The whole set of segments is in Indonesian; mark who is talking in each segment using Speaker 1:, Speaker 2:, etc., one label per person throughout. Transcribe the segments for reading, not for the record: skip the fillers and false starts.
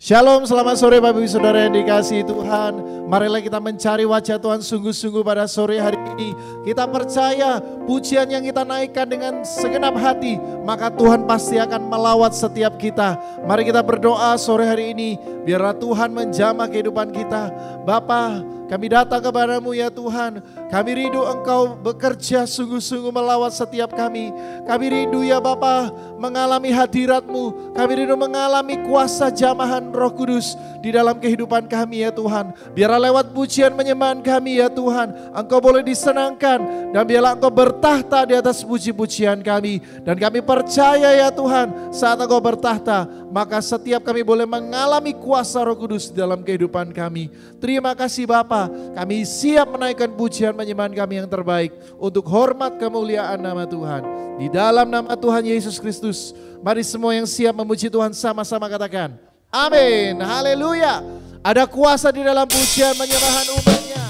Speaker 1: Shalom, selamat sore Bapak Ibu Saudara yang dikasihi Tuhan. Marilah kita mencari wajah Tuhan sungguh-sungguh pada sore hari ini. Kita percaya pujian yang kita naikkan dengan segenap hati, maka Tuhan pasti akan melawat setiap kita. Mari kita berdoa sore hari ini, biarlah Tuhan menjamah kehidupan kita. Bapa, kami datang kepadamu ya Tuhan. Kami rindu Engkau bekerja sungguh-sungguh melawat setiap kami. Kami rindu ya Bapa mengalami hadirat-Mu. Kami rindu mengalami kuasa jamahan Roh Kudus di dalam kehidupan kami ya Tuhan. Biarlah lewat pujian menyembahan kami ya Tuhan, Engkau boleh disenangkan. Dan biarlah Engkau bertahta di atas puji-pujian kami. Dan kami percaya ya Tuhan, saat Engkau bertahta, maka setiap kami boleh mengalami kuasa Roh Kudus di dalam kehidupan kami. Terima kasih Bapa, kami siap menaikkan pujian menyembahan kami yang terbaik untuk hormat kemuliaan nama Tuhan. Di dalam nama Tuhan Yesus Kristus, mari semua yang siap memuji Tuhan sama-sama katakan, amin, haleluya. Ada kuasa di dalam pujian menyembahan umatnya.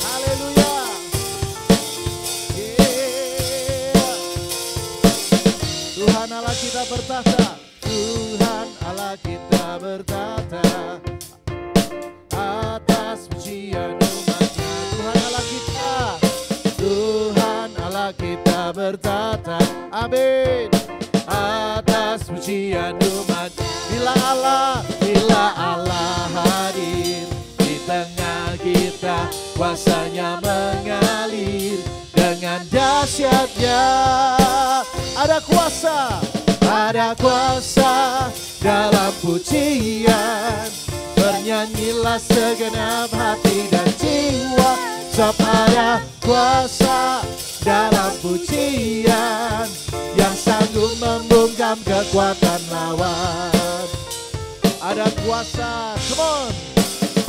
Speaker 1: Haleluya. Tuhan Allah kita bertahta, Tuhan Allah kita bertahta atas pujian umatnya. Tuhan Allah kita, Tuhan Allah kita bertahta, amin, atas pujian umat. Bila Allah hadir di tengah kita, kuasanya mengalir dengan dahsyatnya. Ada kuasa dalam pujian. Bernyanyilah segenap hati dan jiwa, sebab ada kuasa dalam pujian yang sanggup membungkam kekuatan lawan. Ada kuasa, come on.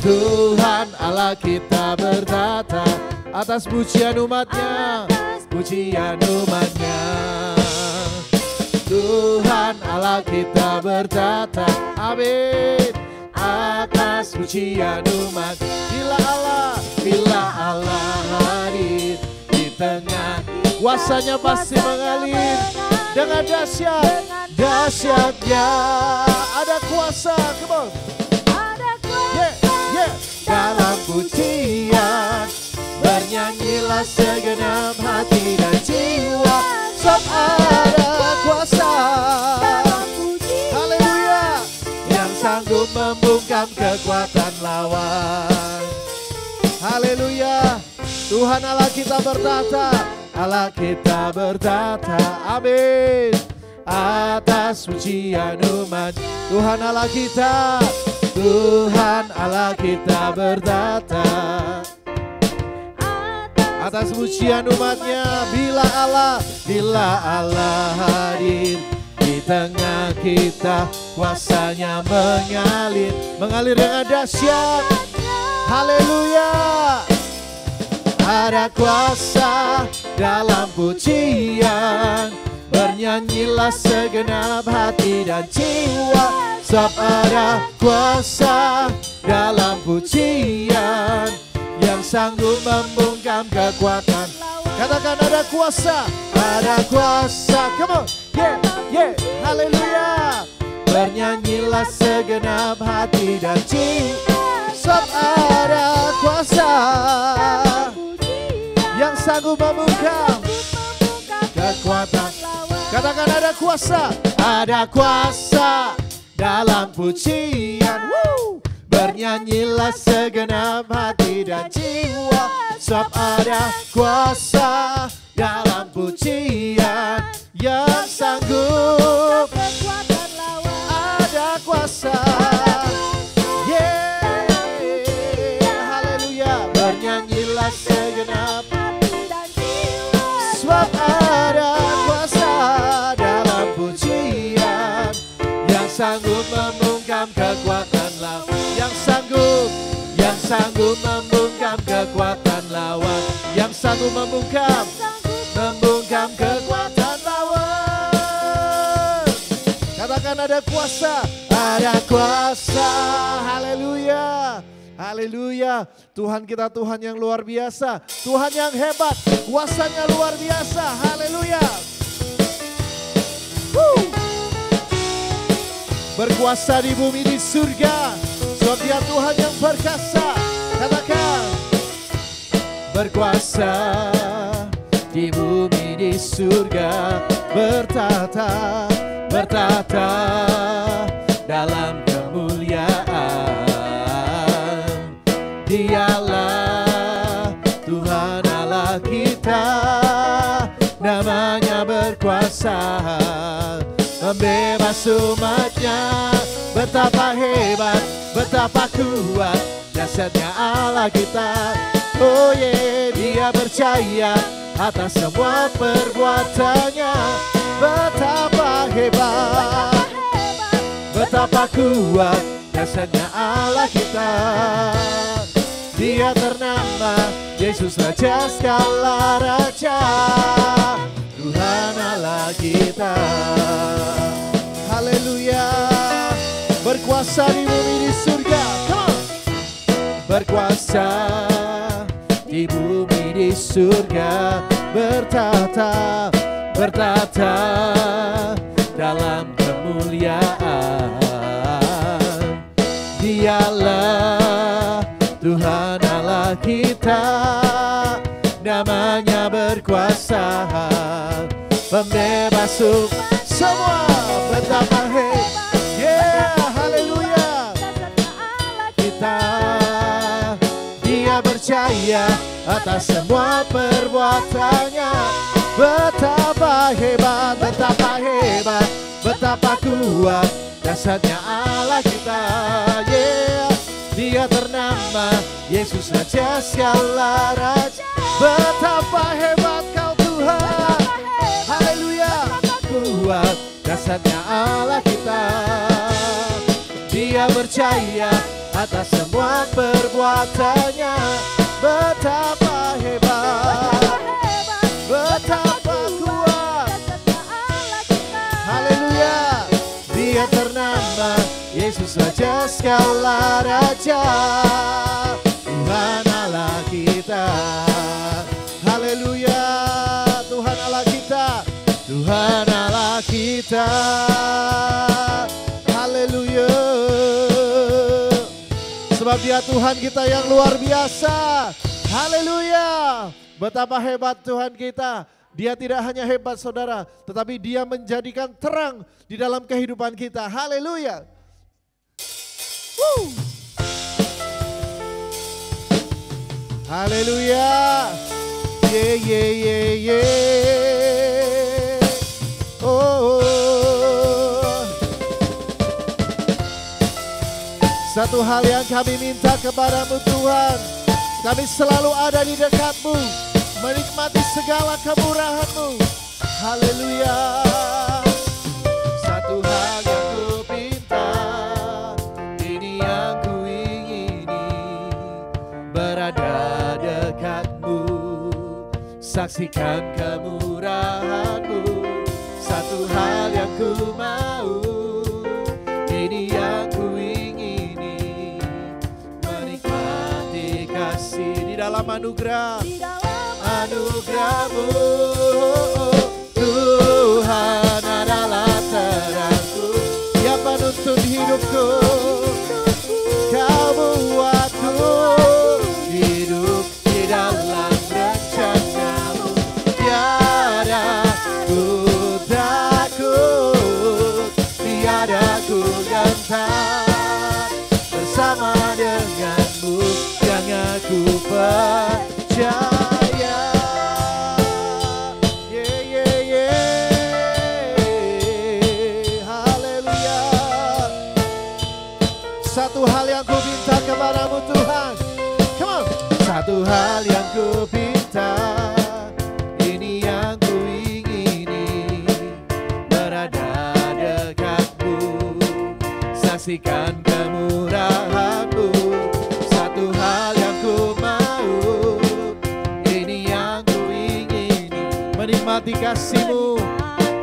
Speaker 1: Tuhan Allah kita bertahta atas pujian umatnya, pujian umatnya. Tuhan Allah kita bertahta, amin, atas pujian umat. Bila Allah hadir di tengah, kuasanya pasti mengalir dengan dahsyatnya. Ada kuasa, come on. Dalam pujian, bernyanyilah segenap hati dan jiwa, sebab ada kuasa, haleluya, yang sanggup membungkam kekuatan lawan. Haleluya. Tuhan Allah kita bertahta, Allah kita bertahta, amin, atas pujian umat. Tuhan Allah kita, Tuhan Allah kita bertahta atas pujian umatnya. Bila Allah hadir di tengah kita, kuasanya mengalir dengan dahsyat. Haleluya. Ada kuasa dalam pujian. Bernyanyilah segenap hati dan jiwa, sebab ada kuasa dalam pujian yang sanggup membungkam kekuatan. Katakan ada kuasa, come on, yeah, haleluya. Bernyanyilah segenap hati dan jiwa, sebab ada kuasa yang sanggup membungkam kekuatan. Katakan ada kuasa dalam pujian. Bernyanyilah segenap hati dan jiwa, sebab ada kuasa dalam pujian yang sanggup. Ada kuasa, yeah, haleluya. Bernyanyilah segenap hati dan jiwa, sebab ada kuasa dalam pujian yang sanggup membungkam kekuatan lawan. Yang sanggup membungkam kekuatan lawan. Yang sanggup membungkam kekuatan lawan. Katakan ada kuasa, haleluya, haleluya. Tuhan kita Tuhan yang luar biasa, Tuhan yang hebat, kuasanya luar biasa, haleluya. berkuasa di bumi di surga. Sebab Dia Tuhan yang perkasa. Katakan, berkuasa di bumi di surga, bertata, bertata dalam kemuliaan. Dialah Tuhan Allah kita, namanya berkuasa membebas umatnya. Betapa hebat, betapa kuat dahsyatnya Allah kita. Oh yeah, Dia percaya atas semua perbuatannya. Betapa hebat, betapa kuat dahsyatnya Allah kita. Dia ternama Yesus Raja segala raja, Tuhan Allah kita. Haleluya, berkuasa di bumi di surga. Come on. Berkuasa di bumi di surga, bertata, bertata dalam kemuliaan. Dialah Tuhan Allah kita, namanya berkuasa pembebas semua. Betapa hebat, yeah, haleluya kita. Dia percaya atas semua perbuatannya. Betapa hebat, betapa hebat, betapa kuat dahsyatnya Allah kita. Yeah, Dia ternama Yesus Raja segala raja. Betapa hebat Kau Tuhan, haleluya, kuat dahsyatnya Allah kita. Dia percaya atas semua perbuatannya. Betapa hebat, betapa kuat, haleluya. Dia ternama Yesus Raja segala raja, Tuhan Allah kita. Haleluya, Tuhan Allah kita, Tuhan Allah kita. Haleluya, sebab Dia Tuhan kita yang luar biasa. Haleluya, betapa hebat Tuhan kita. Dia tidak hanya hebat saudara, tetapi Dia menjadikan terang di dalam kehidupan kita. Haleluya. Haleluya. Ye ye ye ye. Oh. Satu hal yang kami minta kepadamu Tuhan, kami selalu ada di dekat-Mu, menikmati segala kemurahan-Mu. Haleluya. Satu hal yang ku pinta, ini yang ku ingini, berada dekat-Mu, saksikan kemurahan-Mu. Satu hal yang ku mau, ini yang ku ingini, menikmati kasih di dalam anugerah, anugerah-Mu. Tuhan adalah terangku, yang penuntun hidupku. Kau buatku hidup di dalam rencana-Mu. Tiada ku takut, tiada ku gentar, bersama dengan-Mu yang aku percaya. Satu hal yang ku minta kepadamu Tuhan, come on. Satu hal yang ku minta, ini yang ku ingini, berada dekat-Mu, saksikan kemurahan-Mu. Satu hal yang ku mau, ini yang ku ingini, menikmati kasih-Mu,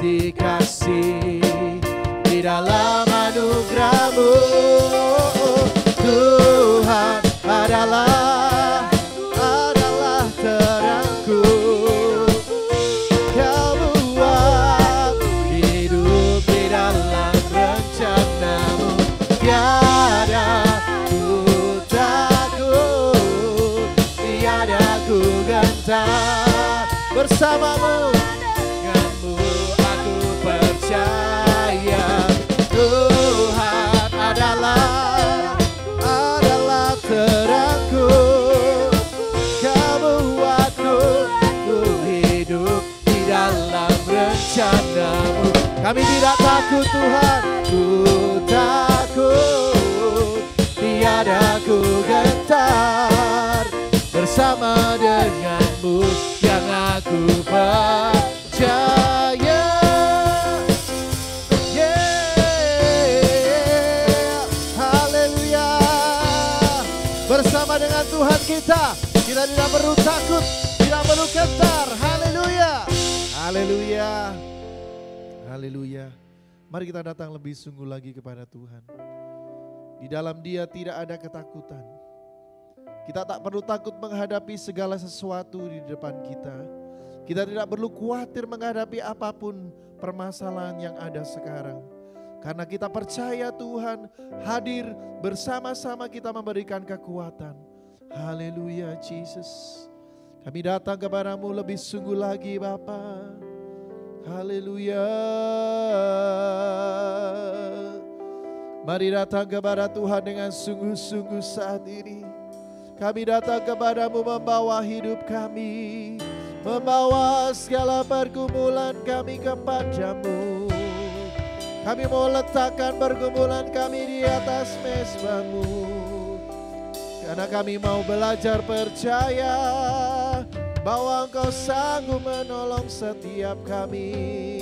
Speaker 1: dikasih di dalam anugerah-Mu. Tuhan adalah terangku, Kau buat hidup di dalam rencana-Mu. bersamamu. Denganmu aku percaya, Tuhan adalah terangku. Kau buatku hidup di dalam rencanamu. Kami tidak takut Tuhan, ku takut, tiada ku gentar. Bersama denganmu yang aku percaya. Haleluya. Bersama dengan Tuhan kita tidak perlu takut, tidak perlu gentar. Haleluya. Haleluya. Haleluya. Mari kita datang lebih sungguh lagi kepada Tuhan. Di dalam Dia tidak ada ketakutan. Kita tak perlu takut menghadapi segala sesuatu di depan kita. Kita tidak perlu khawatir menghadapi apapun permasalahan yang ada sekarang. Karena kita percaya Tuhan hadir bersama-sama kita memberikan kekuatan. Haleluya Jesus. Kami datang kepadamu lebih sungguh lagi Bapa. Haleluya. Mari datang kepada Tuhan dengan sungguh-sungguh saat ini. Kami datang kepadamu membawa hidup kami, membawa segala pergumulan kami kepadamu. Kami mau letakkan pergumulan kami di atas mezbamu. Karena kami mau belajar percaya bahwa Engkau sanggup menolong setiap kami.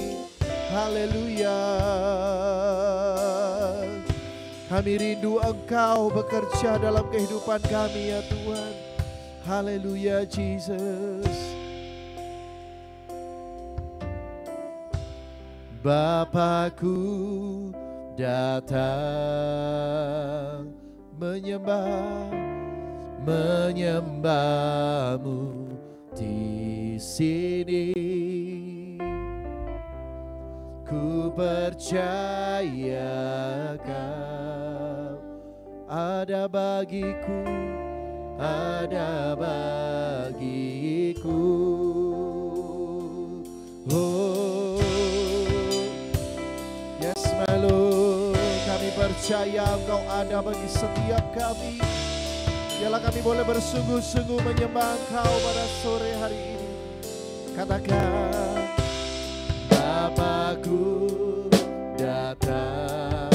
Speaker 1: Haleluya. Kami rindu Engkau bekerja dalam kehidupan kami ya Tuhan. Haleluya Jesus. Bapakku datang menyembahmu di sini. Ku percaya Kau ada bagiku, Oh, yes my Lord, kami percaya Engkau ada bagi setiap kami. Biarlah kami boleh bersungguh-sungguh menyembah Engkau pada sore hari ini. Katakan, Bapakku datang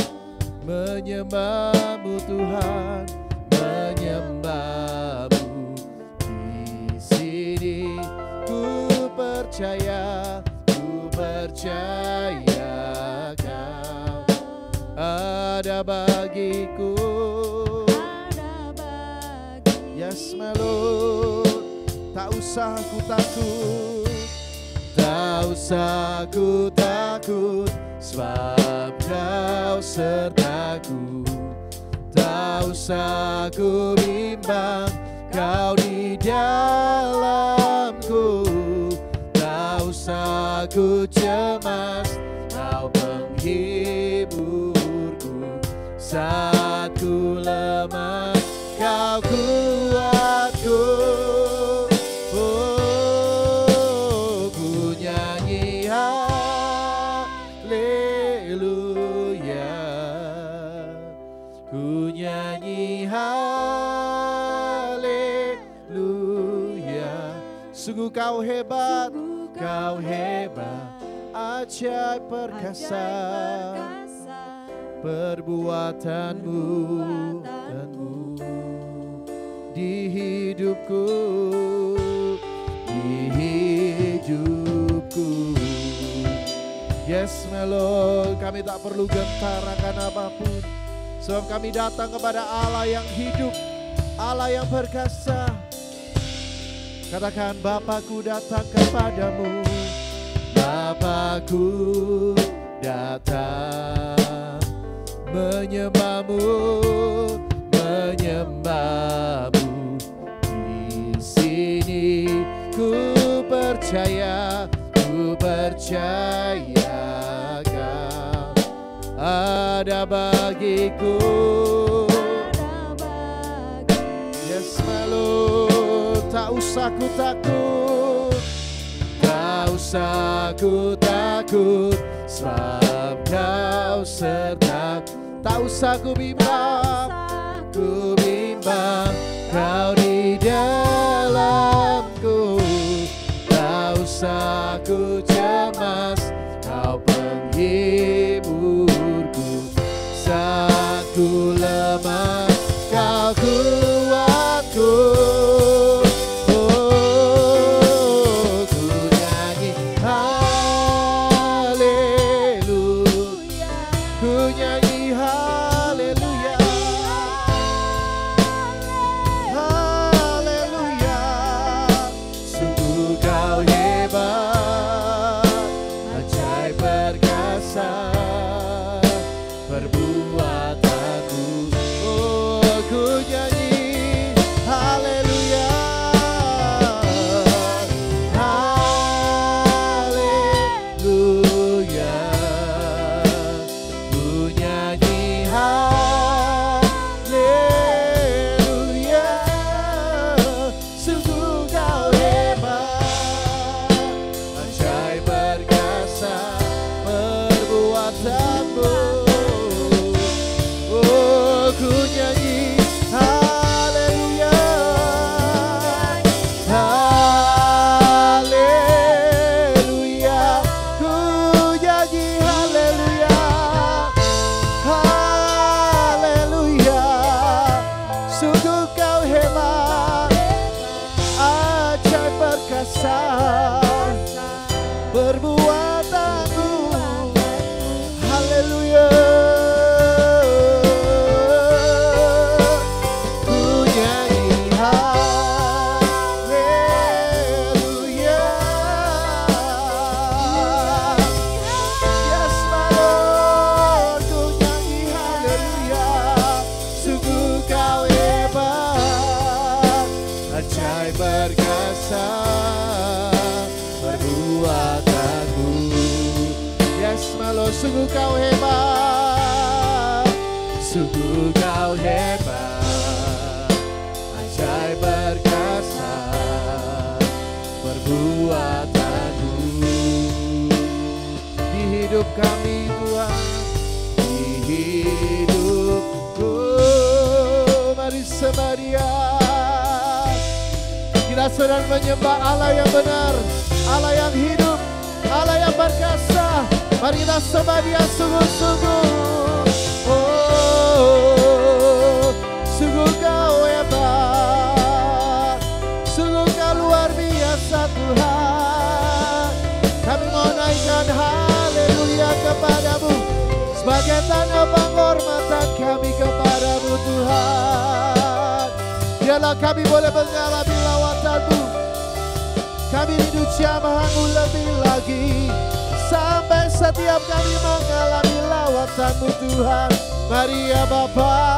Speaker 1: menyembahmu Tuhan, menyembahmu di sini. Ku percaya Kau ada bagiku. Yes my Lord, tak usah ku takut, tak usah ku takut, sebab Kau sertaku. Tak usah ku bimbang, Kau di dalamku. Tak usah ku cemas, Kau penghiburku. Saat ku lemah, Kau kuatku. Oh, ku nyanyi haleluya, ku nyanyi haleluya. Sungguh Kau hebat, Kau hebat, ajaib perkasa perbuatanmu di hidupku, Yes my Lord, kami tak perlu gentar akan apapun, sebab kami datang kepada Allah yang hidup, Allah yang perkasa. Katakan, Bapakku datang kepadamu, Bapakku datang menyembahmu, menyembahmu di sini. Ku percaya Kau ada bagiku. Yes my Lord, tak usah ku takut, tak usah ku takut, sebab Kau sertaku. Tak usah ku bimbang, Kau di dalamku. Tak usah ku cemas, Kau penghiburku. Saat ku lemah, Kau kuatku. Oh, ku nyanyi haleluya, ku nyanyi haleluya, haleluya. Sungguh Kau hebat, ajaib perkasa perbuatanmu. Oh, ku nyanyi haleluya, haleluya. Ku nyanyi haleluya. Sungguh Kau hebat, ajaib perkasa perbuatanmu. Oh, ku nyanyi haleluya, haleluya. Ku nyanyi haleluya, haleluya. Sungguh Kau hebat, ajaib perkasa perbuatanmu. Haleluya. Ku nyanyi haleluya. Yes, my Lord, ku nyanyi haleluya. Sungguh Kau hebat, ajaib perkasa perbuatanmu. Yes, my Lord, sungguh Kau hebat, sungguh Kau hebat, ajaib perkasa perbuatanmu. Di hidup kami Tuhan, di hidupku. Mari sembah Dia. Kita sedang menyembah Allah yang benar, Allah yang hidup, Allah yang perkasa. Mari kita sembah Dia sungguh-sungguh. Oh, sungguh Kau hebat, sungguh Kau luar biasa Tuhan. Kami mau naikkan haleluya kepadamu, sebagai tanda penghormatan kami kepadamu Tuhan. Biarlah kami boleh mengalami lawatan-Mu. Kami rindu jamaah-Mu lebih lagi, sampai setiap kami mengalami lawatan-Mu Tuhan. Mari ya Bapa,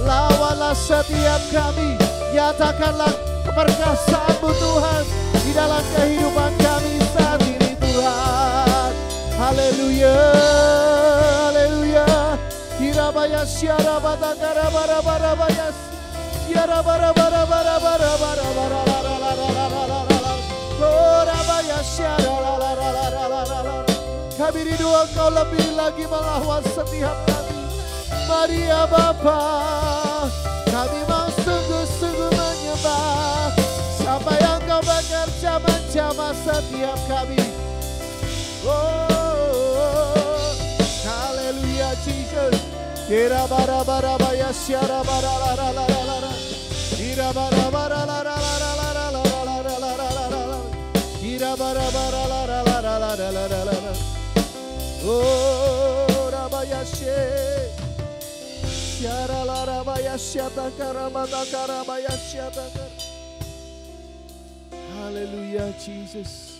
Speaker 1: lawanlah setiap kami. Nyatakanlah keperkasaan-Mu Tuhan di dalam kehidupan kami saat ini Tuhan. Haleluya, haleluya. Kirabaya syara batakara bara bara bayas. Syara bara bara bara bara bara bara la la la la la la la. Korabaya syara la la la la la la la. Kami rindu Engkau lebih lagi melawan setiap kami. Mari ya Bapa, kami mau sungguh-sungguh menyembah sampai Engkau bekerja menjamah setiap kami. Oh, haleluya Jesus. Kira bara bara baya syara bara la la la la la. Kira bara bara la la la la la la la la la la la. Kira bara bara la la la la la la la la. Oh, rabaya she. Syara la rabaya syata karamata karabaya syata kar. Haleluya Jesus.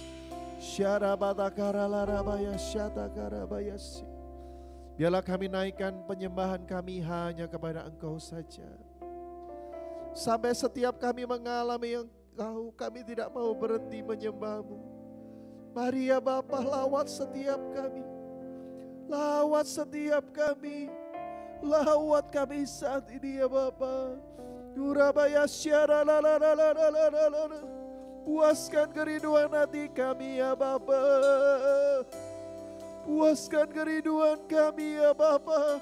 Speaker 1: Syara bata karala rabaya syata karabaya sy. Biarlah kami naikkan penyembahan kami hanya kepada Engkau saja. Sampai setiap kami mengalami Engkau, kami tidak mau berhenti menyembah-Mu. Mari ya Bapa, lawat setiap kami. Lawat setiap kami. Lawat kami saat ini ya Bapa. Durabaya syara la la la la la la la la. Puaskan kerinduan hati kami ya Bapa. Puaskan kerinduan kami ya Bapa.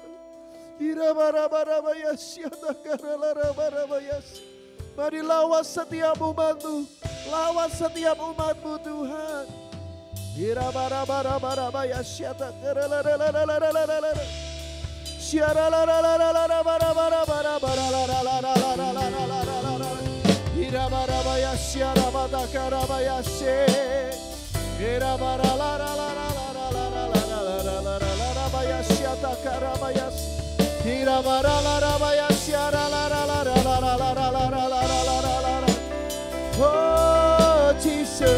Speaker 1: Mari lawas setiap umat-Mu. Lawas setiap umat-Mu Tuhan. Oh Jesus.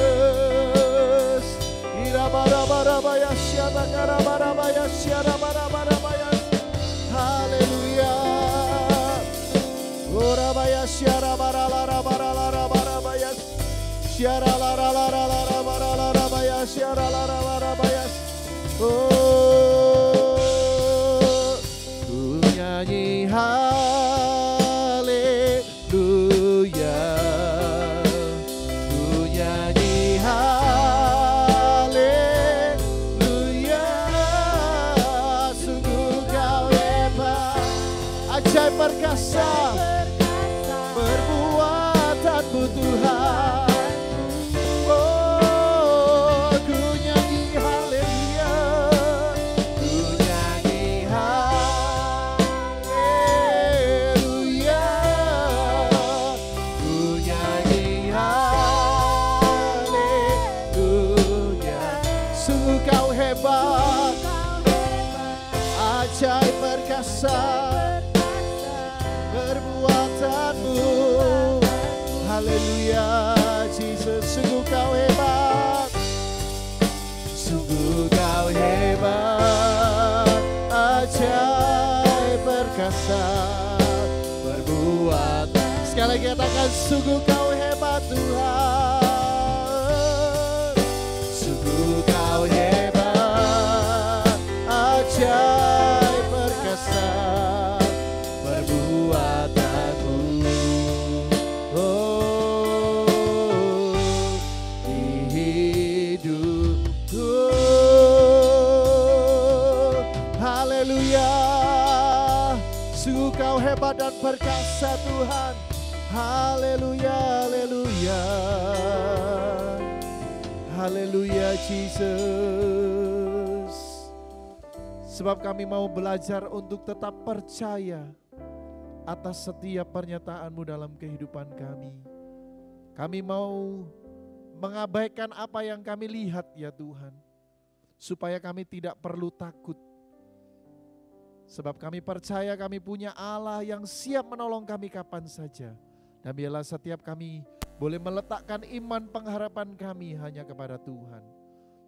Speaker 1: Haleluya. Orabaya syara barala barala barabaya. Syara la la la la la barala baya syara la la baya. Oh, ku nyanyi haleluya. Ku nyanyi haleluya. Sungguh kau hebat, ajaib perkasa, perbuatanmu Tuhan. Ajaib perkasa perbuatanmu. Haleluya Jesus, sungguh kau hebat. Sungguh kau hebat. Ajaib perkasa perbuatan. Sekali lagi katakan sungguh kau hebat Tuhan. Sungguh kau hebat. Ajaib perkasa perbuatanmu. Oh, di hidupku. Haleluya. Sungguh kau hebat dan perkasa Tuhan. Haleluya, haleluya. Haleluya Jesus. Sebab kami mau belajar untuk tetap percaya atas setiap pernyataan-Mu dalam kehidupan kami. Kami mau mengabaikan apa yang kami lihat ya Tuhan. Supaya kami tidak perlu takut. Sebab kami percaya kami punya Allah yang siap menolong kami kapan saja. Dan biarlah setiap kami boleh meletakkan iman pengharapan kami hanya kepada Tuhan.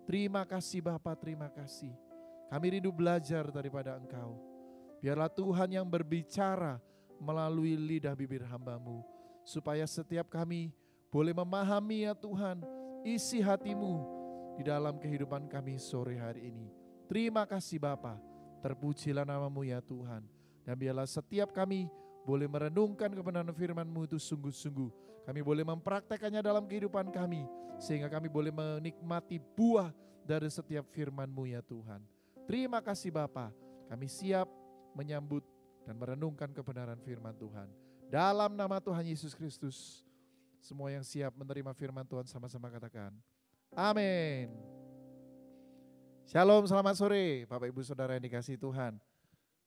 Speaker 1: Terima kasih Bapa, terima kasih. Kami rindu belajar daripada Engkau. Biarlah Tuhan yang berbicara melalui lidah bibir hamba-Mu. Supaya setiap kami boleh memahami ya Tuhan isi hati-Mu di dalam kehidupan kami sore hari ini. Terima kasih Bapa, terpujilah nama-Mu ya Tuhan. Dan biarlah setiap kami boleh merenungkan kebenaran firman-Mu itu sungguh-sungguh. Kami boleh mempraktekannya dalam kehidupan kami. Sehingga kami boleh menikmati buah dari setiap firman-Mu ya Tuhan. Terima kasih Bapa, kami siap menyambut dan merenungkan kebenaran firman Tuhan. Dalam nama Tuhan Yesus Kristus, semua yang siap menerima firman Tuhan sama-sama katakan, amin. Shalom, selamat sore Bapak Ibu Saudara yang dikasihi Tuhan.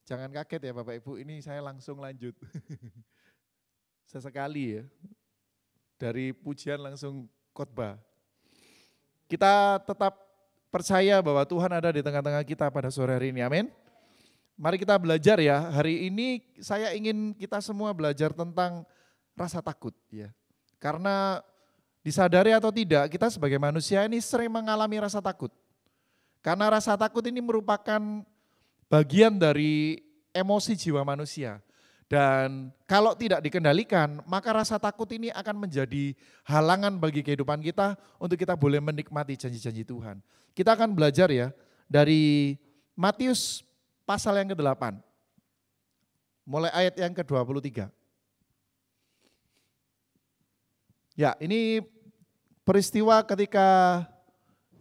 Speaker 1: Jangan kaget ya Bapak Ibu, ini saya langsung lanjut. Sesekali ya, dari pujian langsung khotbah. Kita tetap percaya bahwa Tuhan ada di tengah-tengah kita pada sore hari ini, amin. Mari kita belajar ya, hari ini saya ingin kita semua belajar tentang rasa takut ya. Karena disadari atau tidak, kita sebagai manusia ini sering mengalami rasa takut. Karena rasa takut ini merupakan bagian dari emosi jiwa manusia. Dan kalau tidak dikendalikan, maka rasa takut ini akan menjadi halangan bagi kehidupan kita untuk kita boleh menikmati janji-janji Tuhan. Kita akan belajar ya dari Matius pasal yang ke-8, mulai ayat yang ke-23. Ya, ini peristiwa ketika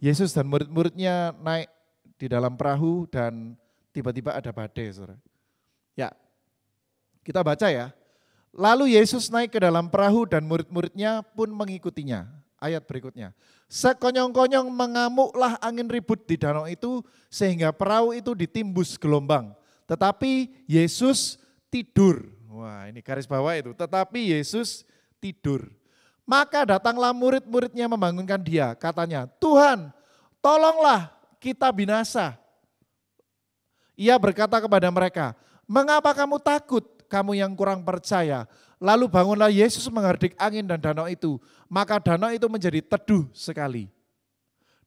Speaker 1: Yesus dan murid-muridnya naik di dalam perahu dan tiba-tiba ada badai, saudara. Ya, kita baca ya. Lalu Yesus naik ke dalam perahu dan murid-muridnya pun mengikutinya. Ayat berikutnya. Sekonyong-konyong mengamuklah angin ribut di danau itu sehingga perahu itu ditimbus gelombang. Tetapi Yesus tidur. Wah, ini garis bawah itu. Tetapi Yesus tidur. Maka datanglah murid-muridnya membangunkan dia. Katanya, Tuhan, tolonglah kita binasa. Ia berkata kepada mereka, mengapa kamu takut, kamu yang kurang percaya? Lalu bangunlah Yesus menghardik angin dan danau itu. Maka danau itu menjadi teduh sekali.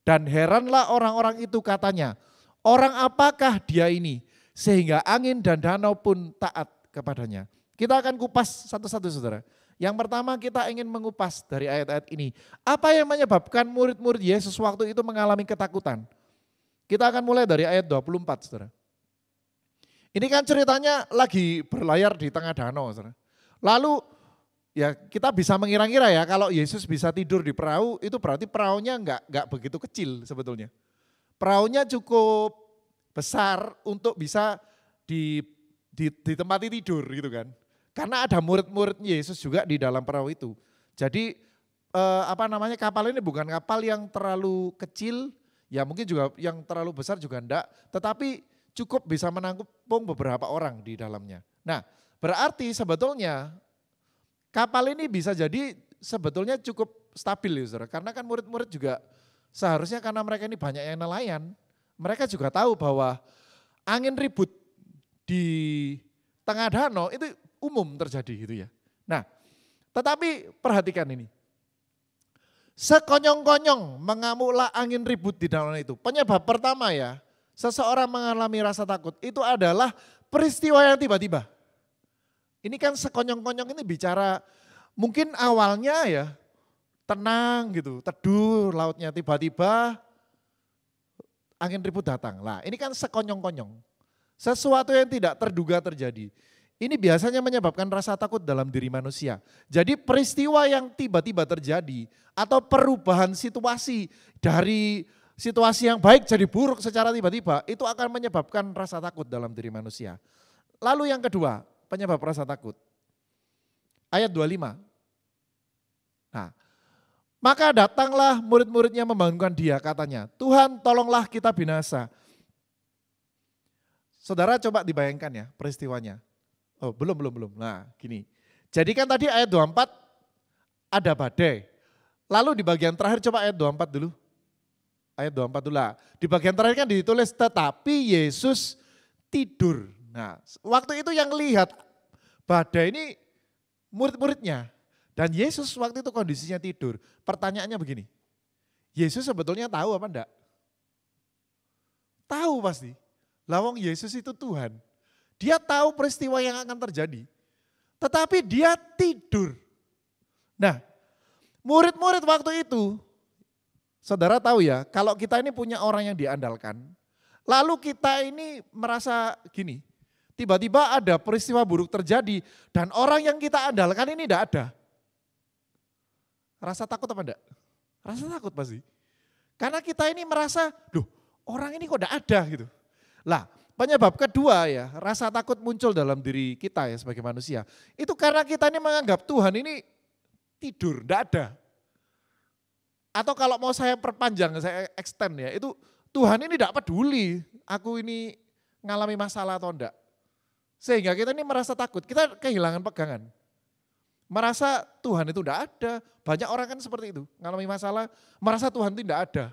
Speaker 1: Dan heranlah orang-orang itu katanya, orang apakah dia ini? Sehingga angin dan danau pun taat kepadanya. Kita akan kupas satu-satu, saudara. Yang pertama kita ingin mengupas dari ayat-ayat ini. Apa yang menyebabkan murid-murid Yesus waktu itu mengalami ketakutan? Kita akan mulai dari ayat 24, saudara. Ini kan ceritanya lagi berlayar di tengah danau, saudara. Lalu ya kita bisa mengira-ngira ya kalau Yesus bisa tidur di perahu itu berarti perahunya enggak begitu kecil sebetulnya. Perahunya cukup besar untuk bisa ditempati tidur gitu kan. Karena ada murid-murid Yesus juga di dalam perahu itu. Jadi kapal ini bukan kapal yang terlalu kecil, ya mungkin juga yang terlalu besar juga enggak, tetapi cukup bisa menampung beberapa orang di dalamnya. Nah, berarti sebetulnya kapal ini bisa jadi sebetulnya cukup stabil ya saudara. Karena kan murid-murid juga seharusnya karena mereka ini banyak yang nelayan, mereka juga tahu bahwa angin ribut di tengah danau itu umum terjadi gitu ya. Nah, tetapi perhatikan ini. Sekonyong-konyong mengamuklah angin ribut di danau itu. Penyebab pertama ya, seseorang mengalami rasa takut itu adalah peristiwa yang tiba-tiba. Ini kan sekonyong-konyong ini bicara mungkin awalnya ya tenang gitu, teduh lautnya, tiba-tiba angin ribut datang. Lah ini kan sekonyong-konyong. Sesuatu yang tidak terduga terjadi. Ini biasanya menyebabkan rasa takut dalam diri manusia. Jadi peristiwa yang tiba-tiba terjadi atau perubahan situasi dari situasi yang baik jadi buruk secara tiba-tiba itu akan menyebabkan rasa takut dalam diri manusia. Lalu yang kedua, penyebab rasa takut. Ayat 25. Nah, maka datanglah murid-muridnya membangunkan dia katanya, Tuhan tolonglah kita binasa. Saudara coba dibayangkan ya peristiwanya. Oh belum. Nah gini, jadi kan tadi ayat 24 ada badai. Lalu di bagian terakhir coba ayat 24 dulu. Ayat 24 dulu lah. Di bagian terakhir kan ditulis tetapi Yesus tidur. Nah waktu itu yang lihat badai ini murid-muridnya. Dan Yesus waktu itu kondisinya tidur. Pertanyaannya begini, Yesus sebetulnya tahu apa enggak? Tahu pasti. Lawang Yesus itu Tuhan. Dia tahu peristiwa yang akan terjadi. Tetapi dia tidur. Nah, murid-murid waktu itu, saudara tahu ya, kalau kita ini punya orang yang diandalkan, lalu kita ini merasa gini, tiba-tiba ada peristiwa buruk terjadi dan orang yang kita andalkan ini tidak ada. Rasa takut apa enggak? Rasa takut pasti. Karena kita ini merasa, loh orang ini kok enggak ada gitu. Lah, penyebab kedua ya, rasa takut muncul dalam diri kita ya sebagai manusia. Itu karena kita ini menganggap Tuhan ini tidur, enggak ada. Atau kalau mau saya perpanjang, saya extend ya, itu Tuhan ini enggak peduli aku ini ngalami masalah atau enggak. Sehingga kita ini merasa takut, kita kehilangan pegangan. Merasa Tuhan itu enggak ada. Banyak orang kan seperti itu, ngalami masalah, merasa Tuhan itu enggak ada.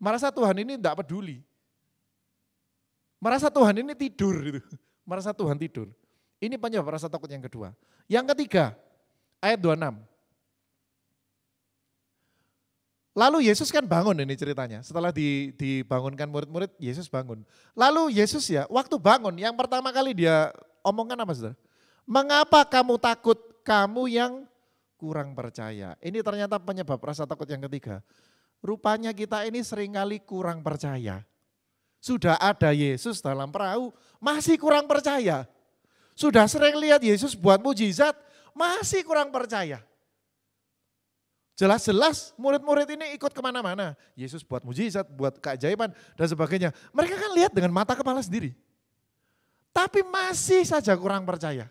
Speaker 1: Merasa Tuhan ini enggak peduli. Merasa Tuhan ini tidur gitu. Merasa Tuhan tidur. Ini penyebab rasa takut yang kedua. Yang ketiga, ayat 26. Lalu Yesus kan bangun ini ceritanya. Setelah dibangunkan murid-murid, Yesus bangun. Lalu Yesus ya, waktu bangun, yang pertama kali dia omongkan apa saudara? Mengapa kamu takut, kamu yang kurang percaya? Ini ternyata penyebab rasa takut yang ketiga. Rupanya kita ini seringkali kurang percaya. Sudah ada Yesus dalam perahu, masih kurang percaya. Sudah sering lihat Yesus buat mujizat, masih kurang percaya. Jelas-jelas murid-murid ini ikut kemana-mana. Yesus buat mujizat, buat keajaiban dan sebagainya. Mereka kan lihat dengan mata kepala sendiri. Tapi masih saja kurang percaya.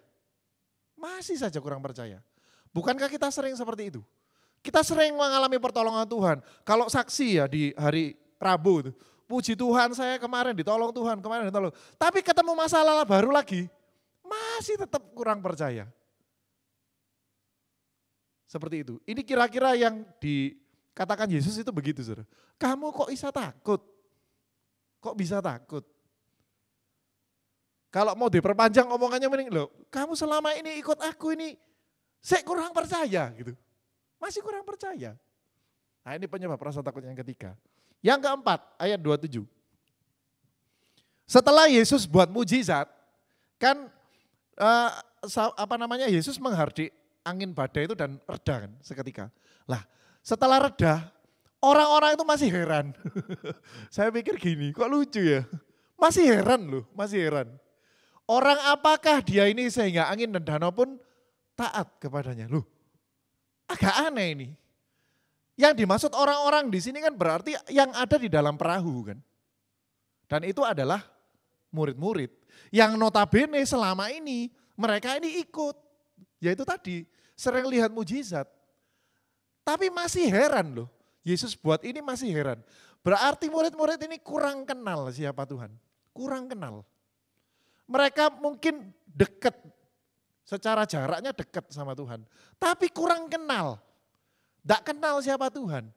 Speaker 1: Masih saja kurang percaya. Bukankah kita sering seperti itu? Kita sering mengalami pertolongan Tuhan. Kalau saksi ya di hari Rabu itu. Puji Tuhan saya kemarin ditolong Tuhan, kemarin ditolong. Tapi ketemu masalah baru lagi. Masih tetap kurang percaya. Seperti itu. Ini kira-kira yang dikatakan Yesus itu begitu, saudara. Kamu kok bisa takut? Kok bisa takut? Kalau mau diperpanjang omongannya mending, loh kamu selama ini ikut aku ini, saya kurang percaya gitu. Masih kurang percaya. Nah ini penyebab rasa takut yang ketiga. Yang keempat, ayat 27. Setelah Yesus buat mujizat, kan Yesus menghardik angin badai itu dan reda kan seketika. Lah setelah reda, orang-orang itu masih heran. Saya pikir gini, kok lucu ya? Masih heran loh, masih heran. Orang apakah dia ini sehingga angin dan danau pun taat kepadanya. Loh, agak aneh ini. Yang dimaksud orang-orang di sini kan berarti yang ada di dalam perahu kan. Dan itu adalah murid-murid. Yang notabene selama ini mereka ini ikut. Yaitu tadi, sering lihat mujizat. Tapi masih heran loh. Yesus buat ini masih heran. Berarti murid-murid ini kurang kenal siapa Tuhan. Kurang kenal. Mereka mungkin dekat. Secara jaraknya dekat sama Tuhan. Tapi kurang kenal. Tidak kenal siapa Tuhan.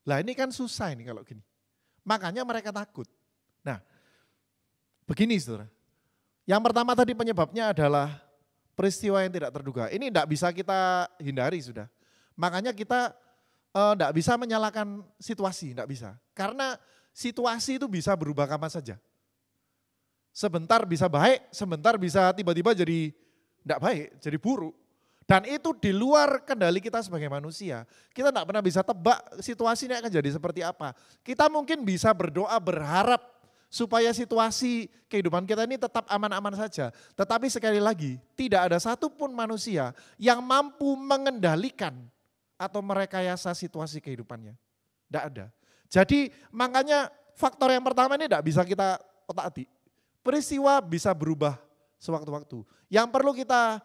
Speaker 1: Lah ini kan susah ini kalau gini. Makanya mereka takut. Nah begini saudara. Yang pertama tadi penyebabnya adalah peristiwa yang tidak terduga. Ini tidak bisa kita hindari sudah. Makanya kita tidak bisa menyalahkan situasi, tidak bisa. Karena situasi itu bisa berubah kapan saja. Sebentar bisa baik, sebentar bisa tiba-tiba jadi tidak baik, jadi buruk. Dan itu di luar kendali kita sebagai manusia. Kita tidak pernah bisa tebak situasinya akan jadi seperti apa. Kita mungkin bisa berdoa, berharap supaya situasi kehidupan kita ini tetap aman-aman saja. Tetapi sekali lagi, tidak ada satupun manusia yang mampu mengendalikan atau merekayasa situasi kehidupannya. Tidak ada. Jadi makanya faktor yang pertama ini tidak bisa kita otak-atik. Peristiwa bisa berubah sewaktu-waktu. Yang perlu kita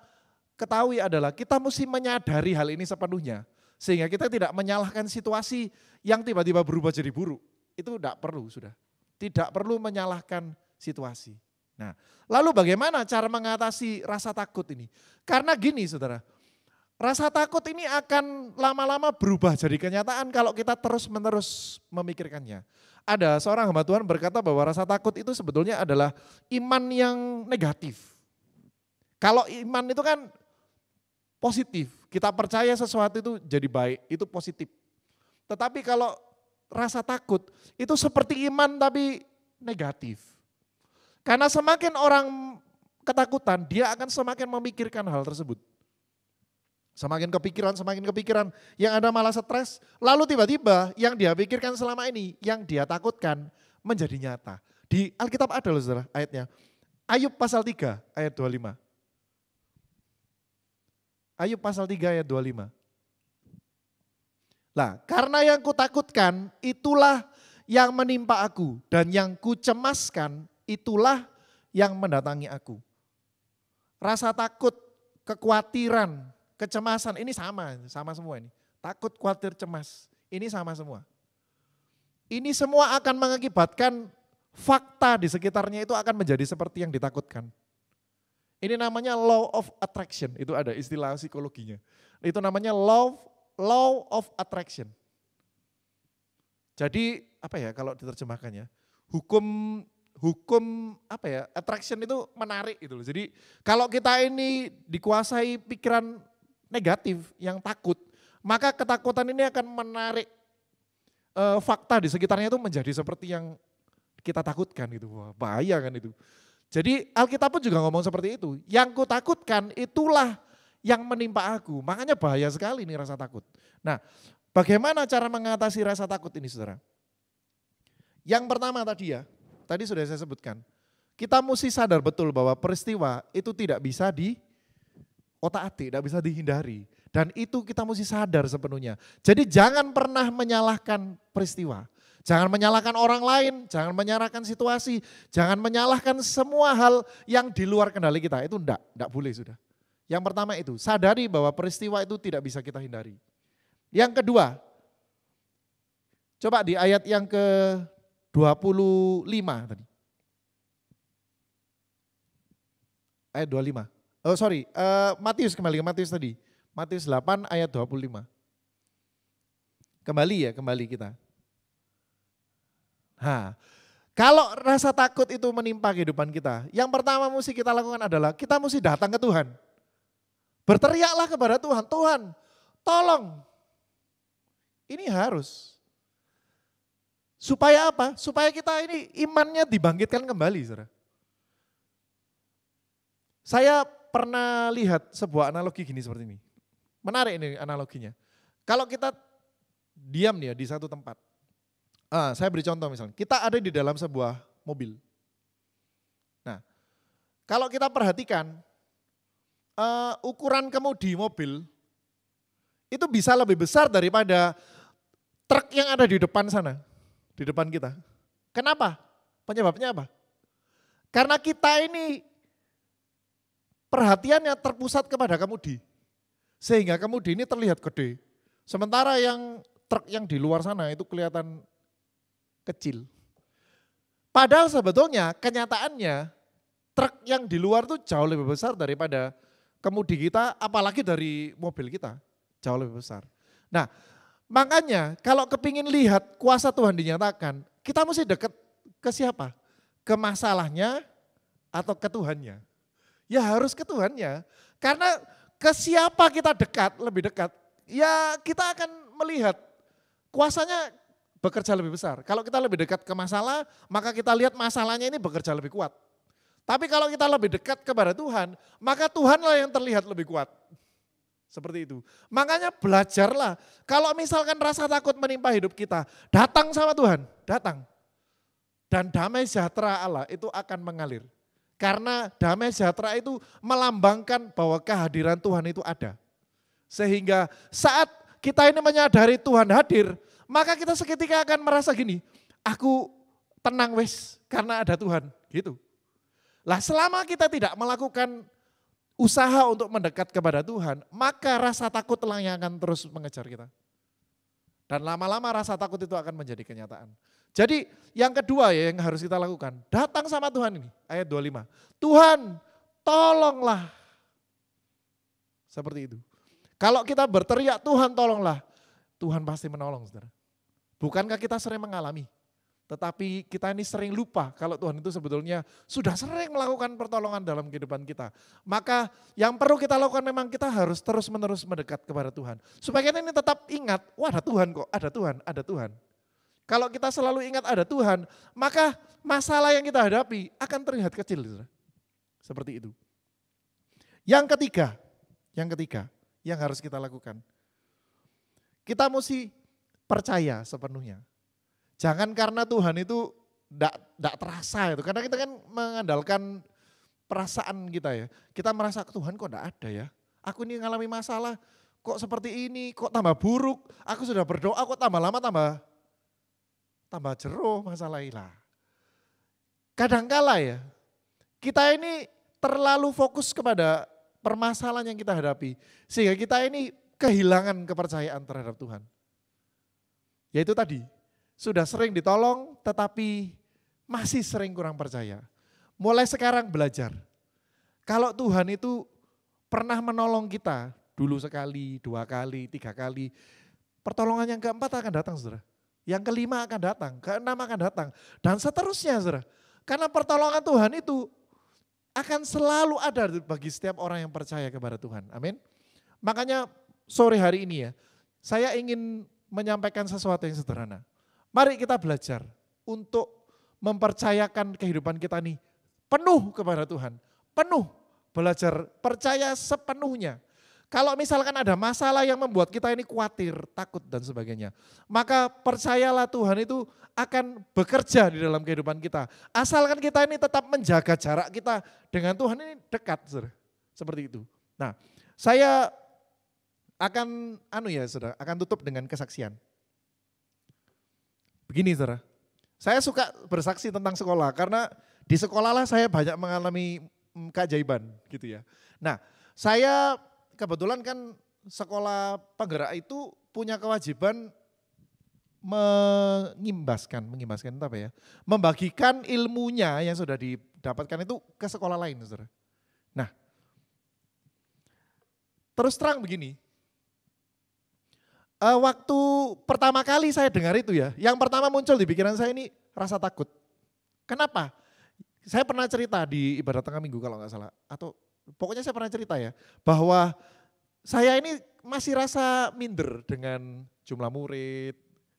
Speaker 1: ketahui adalah kita mesti menyadari hal ini sepenuhnya. Sehingga kita tidak menyalahkan situasi yang tiba-tiba berubah jadi buruk. Itu tidak perlu sudah. Tidak perlu menyalahkan situasi. Nah, lalu bagaimana cara mengatasi rasa takut ini? Karena gini saudara, rasa takut ini akan lama-lama berubah jadi kenyataan kalau kita terus-menerus memikirkannya. Ada seorang hamba Tuhan berkata bahwa rasa takut itu sebetulnya adalah iman yang negatif. Kalau iman itu kan positif, kita percaya sesuatu itu jadi baik, itu positif. Tetapi kalau rasa takut itu seperti iman tapi negatif. Karena semakin orang ketakutan, dia akan semakin memikirkan hal tersebut. Semakin kepikiran, yang ada malah stres. Lalu tiba-tiba yang dia pikirkan selama ini, yang dia takutkan menjadi nyata. Di Alkitab ada loh saudara ayatnya. Ayub pasal 3 ayat 25. Ayub pasal 3 ayat 25. Lah, karena yang kutakutkan itulah yang menimpa aku dan yang kucemaskan itulah yang mendatangi aku. Rasa takut, kekhawatiran, kecemasan ini sama semua ini. Takut, khawatir, cemas, ini sama semua. Ini semua akan mengakibatkan fakta di sekitarnya itu akan menjadi seperti yang ditakutkan. Ini namanya law of attraction, itu ada istilah psikologinya. Itu namanya law of attraction. Jadi apa ya kalau diterjemahkannya? Hukum apa ya? Attraction itu menarik gitu loh. Jadi kalau kita ini dikuasai pikiran negatif yang takut, maka ketakutan ini akan menarik fakta di sekitarnya itu menjadi seperti yang kita takutkan gitu. Wah, bahaya kan itu. Jadi Alkitab pun juga ngomong seperti itu. Yang kutakutkan itulah yang menimpa aku. Makanya bahaya sekali ini rasa takut. Nah, bagaimana cara mengatasi rasa takut ini saudara? Yang pertama tadi sudah saya sebutkan. Kita mesti sadar betul bahwa peristiwa itu tidak bisa di otak-atik, tidak bisa dihindari. Dan itu kita mesti sadar sepenuhnya. Jadi jangan pernah menyalahkan peristiwa. Jangan menyalahkan orang lain, jangan menyalahkan situasi, jangan menyalahkan semua hal yang di luar kendali kita. Itu enggak boleh sudah. Yang pertama itu, sadari bahwa peristiwa itu tidak bisa kita hindari. Yang kedua, coba di ayat yang ke-25 tadi. Ayat 25. Oh sorry, Matius kembali ke Matius tadi. Matius 8 ayat 25. Kembali kita. Nah, kalau rasa takut itu menimpa kehidupan kita, yang pertama mesti kita lakukan adalah kita mesti datang ke Tuhan. Berteriaklah kepada Tuhan, Tuhan tolong. Ini harus. Supaya apa? Supaya kita ini imannya dibangkitkan kembali. Saudara. Saya pernah lihat sebuah analogi gini seperti ini. Menarik ini analoginya. Kalau kita diam nih ya di satu tempat. Saya beri contoh misalnya, kita ada di dalam sebuah mobil. Nah, kalau kita perhatikan ukuran kemudi mobil itu bisa lebih besar daripada truk yang ada di depan sana, di depan kita. Kenapa? Penyebabnya apa? Karena kita ini perhatiannya terpusat kepada kemudi. Sehingga kemudi ini terlihat gede. Sementara yang truk yang di luar sana itu kelihatan kecil. Padahal sebetulnya kenyataannya truk yang di luar itu jauh lebih besar daripada kemudi kita, apalagi dari mobil kita. Jauh lebih besar. Nah makanya kalau kepingin lihat kuasa Tuhan dinyatakan, kita mesti dekat ke siapa? Ke masalahnya atau ke Tuhannya? Ya harus ke Tuhannya. Karena ke siapa kita dekat, lebih dekat, ya kita akan melihat kuasanya bekerja lebih besar. Kalau kita lebih dekat ke masalah, maka kita lihat masalahnya ini bekerja lebih kuat. Tapi kalau kita lebih dekat kepada Tuhan, maka Tuhanlah yang terlihat lebih kuat. Seperti itu. Makanya belajarlah. Kalau misalkan rasa takut menimpa hidup kita, datang sama Tuhan, datang. Dan damai sejahtera Allah itu akan mengalir. Karena damai sejahtera itu melambangkan bahwa kehadiran Tuhan itu ada. Sehingga saat kita ini menyadari Tuhan hadir, maka kita seketika akan merasa gini, aku tenang wes karena ada Tuhan, gitu. Lah selama kita tidak melakukan usaha untuk mendekat kepada Tuhan, maka rasa takutlah yang akan terus mengejar kita. Dan lama-lama rasa takut itu akan menjadi kenyataan. Jadi yang kedua ya yang harus kita lakukan, datang sama Tuhan ini, ayat 25. Tuhan tolonglah. Seperti itu. Kalau kita berteriak Tuhan tolonglah, Tuhan pasti menolong saudara. Bukankah kita sering mengalami, tetapi kita ini sering lupa kalau Tuhan itu sebetulnya sudah sering melakukan pertolongan dalam kehidupan kita. Maka yang perlu kita lakukan memang kita harus terus-menerus mendekat kepada Tuhan. Supaya kita ini tetap ingat, wah ada Tuhan kok, ada Tuhan, ada Tuhan. Kalau kita selalu ingat ada Tuhan, maka masalah yang kita hadapi akan terlihat kecil. Saudara. Seperti itu. Yang ketiga yang harus kita lakukan. Kita mesti percaya sepenuhnya. Jangan karena Tuhan itu tidak terasa itu. Karena kita kan mengandalkan perasaan kita ya. Kita merasa Tuhan kok tidak ada ya. Aku ini mengalami masalah kok seperti ini, kok tambah buruk. Aku sudah berdoa kok tambah lama tambah jeruh masalah ilah. Kadangkala ya, kita ini terlalu fokus kepada permasalahan yang kita hadapi. Sehingga kita ini kehilangan kepercayaan terhadap Tuhan. Yaitu tadi, sudah sering ditolong tetapi masih sering kurang percaya. Mulai sekarang belajar. Kalau Tuhan itu pernah menolong kita dulu sekali, 2 kali, 3 kali. Pertolongan yang keempat akan datang saudara. Yang kelima akan datang, keenam akan datang. Dan seterusnya saudara. Karena pertolongan Tuhan itu akan selalu ada bagi setiap orang yang percaya kepada Tuhan. Amin. Makanya sore hari ini ya, saya ingin menyampaikan sesuatu yang sederhana. Mari kita belajar untuk mempercayakan kehidupan kita nih penuh kepada Tuhan. Penuh, belajar percaya sepenuhnya. Kalau misalkan ada masalah yang membuat kita ini khawatir, takut dan sebagainya. Maka percayalah Tuhan itu akan bekerja di dalam kehidupan kita. Asalkan kita ini tetap menjaga jarak kita dengan Tuhan ini dekat. Seperti itu. Nah saya akan saudara, akan tutup dengan kesaksian. Begini saudara, saya suka bersaksi tentang sekolah karena di sekolah lah saya banyak mengalami keajaiban gitu ya. Nah, saya kebetulan kan sekolah penggerak itu punya kewajiban mengimbaskan itu apa ya? Membagikan ilmunya yang sudah didapatkan itu ke sekolah lain, saudara. Nah, terus terang begini, waktu pertama kali saya dengar itu ya, yang pertama muncul di pikiran saya ini rasa takut. Kenapa? Saya pernah cerita di ibadah tengah minggu kalau nggak salah, atau pokoknya saya pernah cerita ya, bahwa saya ini masih rasa minder dengan jumlah murid,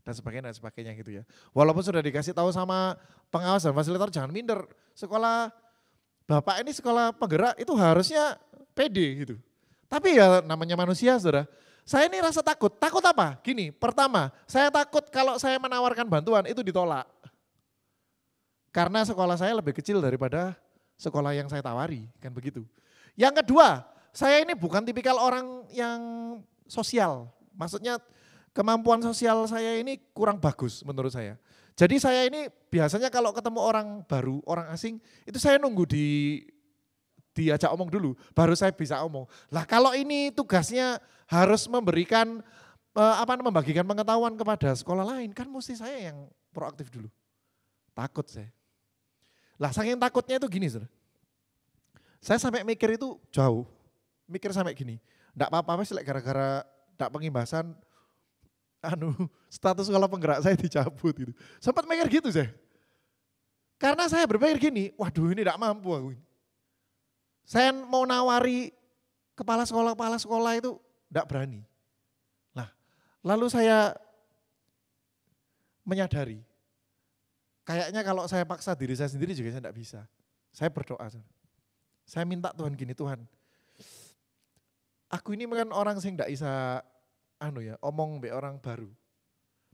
Speaker 1: dan sebagainya gitu ya. Walaupun sudah dikasih tahu sama pengawas dan fasilitator jangan minder. Sekolah Bapak ini sekolah penggerak itu harusnya pede gitu. Tapi ya namanya manusia saudara. Saya ini rasa takut. Takut apa? Gini, pertama saya takut kalau saya menawarkan bantuan itu ditolak. Karena sekolah saya lebih kecil daripada sekolah yang saya tawari, kan begitu. Yang kedua, saya ini bukan tipikal orang yang sosial. Maksudnya kemampuan sosial saya ini kurang bagus menurut saya. Jadi saya ini biasanya kalau ketemu orang baru, orang asing, itu saya nunggu diajak omong dulu, baru saya bisa omong. Lah kalau ini tugasnya harus memberikan, membagikan pengetahuan kepada sekolah lain, kan mesti saya yang proaktif dulu. Takut saya. Lah saking takutnya itu gini, saudara. Saya sampai mikir itu jauh, mikir sampai gini, enggak apa-apa sih gara-gara enggak pengimbasan, status sekolah penggerak saya dicabut gitu. Sempat mikir gitu saya. Karena saya berpikir gini, waduh ini tidak mampu aku. Saya mau nawari kepala sekolah itu tidak berani. Nah, lalu saya menyadari, kayaknya kalau saya paksa diri saya sendiri juga saya tidak bisa. Saya berdoa. Saya minta Tuhan gini, Tuhan, aku ini kan orang yang tidak bisa omong be orang baru.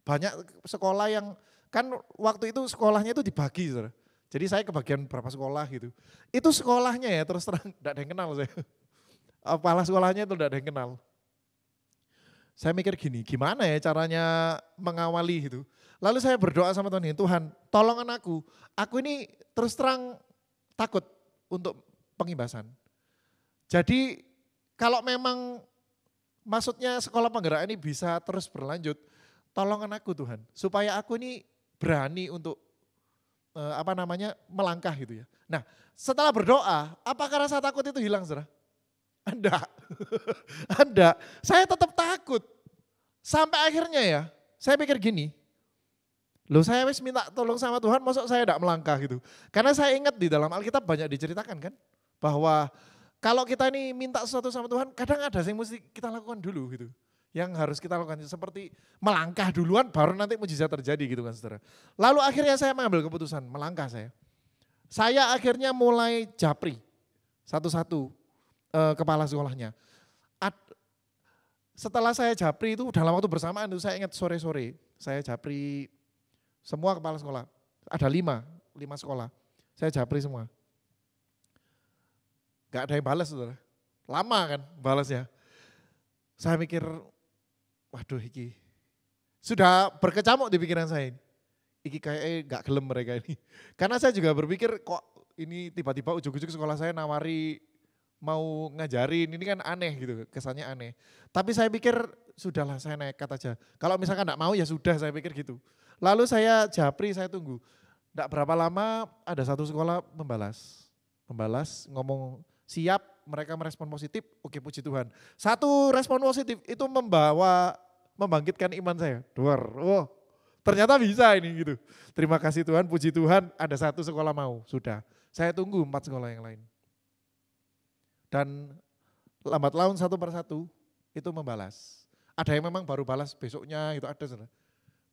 Speaker 1: Banyak sekolah yang kan waktu itu sekolahnya itu dibagi, saudara. Jadi saya kebagian berapa sekolah gitu. Itu sekolahnya ya terus terang tidak ada yang kenal saya. Kepala sekolahnya itu tidak ada yang kenal. Saya mikir gini, gimana ya caranya mengawali itu. Lalu saya berdoa sama Tuhan, Tuhan tolongan aku ini terus terang takut untuk pengimbasan. Jadi kalau memang maksudnya sekolah penggerak ini bisa terus berlanjut, tolongan aku Tuhan, supaya aku ini berani untuk melangkah gitu ya. Nah setelah berdoa, apakah rasa takut itu hilang saudara? Enggak, enggak, saya tetap takut. Sampai akhirnya ya, saya pikir gini, loh saya wis minta tolong sama Tuhan, maksud saya enggak melangkah gitu. Karena saya ingat di dalam Alkitab banyak diceritakan kan, bahwa kalau kita ini minta sesuatu sama Tuhan, kadang ada yang mesti kita lakukan dulu gitu. Yang harus kita lakukan seperti melangkah duluan baru nanti mujizat terjadi gitu kan saudara. Lalu akhirnya saya mengambil keputusan, melangkah saya. Saya akhirnya mulai japri satu-satu kepala sekolahnya. Setelah saya japri itu dalam waktu bersamaan itu saya ingat sore-sore. Saya japri semua kepala sekolah. Ada 5 sekolah. Saya japri semua. Gak ada yang balas saudara. Lama kan balasnya. Saya mikir, waduh iki. Sudah berkecamuk di pikiran saya. Iki kayaknya gak gelem mereka ini. Karena saya juga berpikir kok ini tiba-tiba ujuk-ujuk sekolah saya nawari mau ngajarin. Ini kan aneh gitu, kesannya aneh. Tapi saya pikir sudahlah saya nekat aja. Kalau misalkan gak mau ya sudah saya pikir gitu. Lalu saya japri, saya tunggu. Gak berapa lama ada satu sekolah membalas ngomong siap, mereka merespon positif, oke puji Tuhan. Satu respon positif itu membangkitkan iman saya. Ternyata bisa ini gitu. Terima kasih Tuhan, puji Tuhan ada satu sekolah mau, sudah. Saya tunggu 4 sekolah yang lain. Dan lambat laun satu persatu itu membalas. Ada yang memang baru balas besoknya itu ada. Saudara.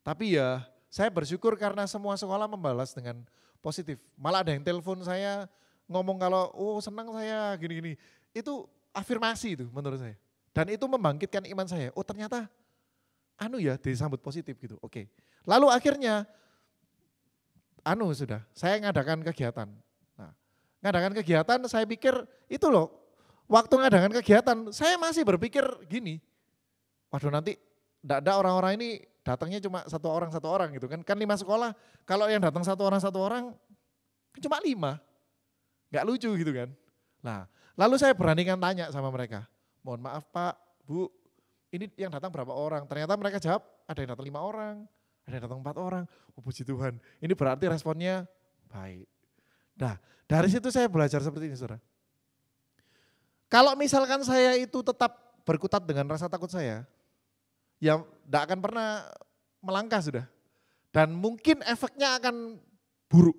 Speaker 1: Tapi ya saya bersyukur karena semua sekolah membalas dengan positif. Malah ada yang telepon saya, ngomong kalau senang saya gini-gini. Itu afirmasi itu menurut saya. Dan itu membangkitkan iman saya. Oh ternyata disambut positif gitu. Oke. Lalu akhirnya saya ngadakan kegiatan. Nah, ngadakan kegiatan saya pikir itu loh. Waktu ngadakan kegiatan saya masih berpikir gini. waduh nanti enggak ada orang-orang ini datangnya cuma satu orang gitu kan. Kan 5 sekolah, kalau yang datang satu orang kan cuma 5. Enggak lucu gitu kan. Nah, lalu saya beranikan tanya sama mereka, mohon maaf Pak, Bu, ini yang datang berapa orang? Ternyata mereka jawab, ada yang datang 5 orang, ada yang datang 4 orang. Oh puji Tuhan, ini berarti responnya baik. Nah, dari situ saya belajar seperti ini saudara. Kalau misalkan saya itu tetap berkutat dengan rasa takut saya, ya tidak akan pernah melangkah sudah. Dan mungkin efeknya akan buruk.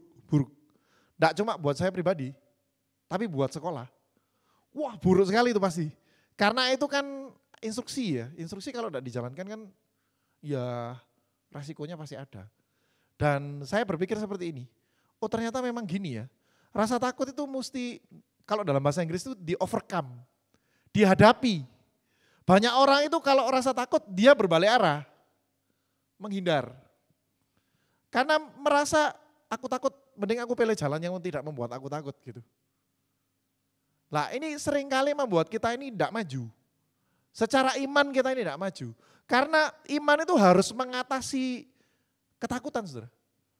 Speaker 1: Tidak cuma buat saya pribadi, tapi buat sekolah. Wah buruk sekali itu pasti. Karena itu kan instruksi ya, instruksi kalau tidak dijalankan kan ya resikonya pasti ada. Dan saya berpikir seperti ini, oh ternyata memang gini ya, rasa takut itu mesti, kalau dalam bahasa Inggris itu di-overcome, dihadapi. Banyak orang itu kalau rasa takut dia berbalik arah, menghindar. Karena merasa aku takut, mending aku pilih jalan yang tidak membuat aku takut gitu. Nah ini seringkali membuat kita ini tidak maju. Secara iman kita ini tidak maju. Karena iman itu harus mengatasi ketakutan saudara.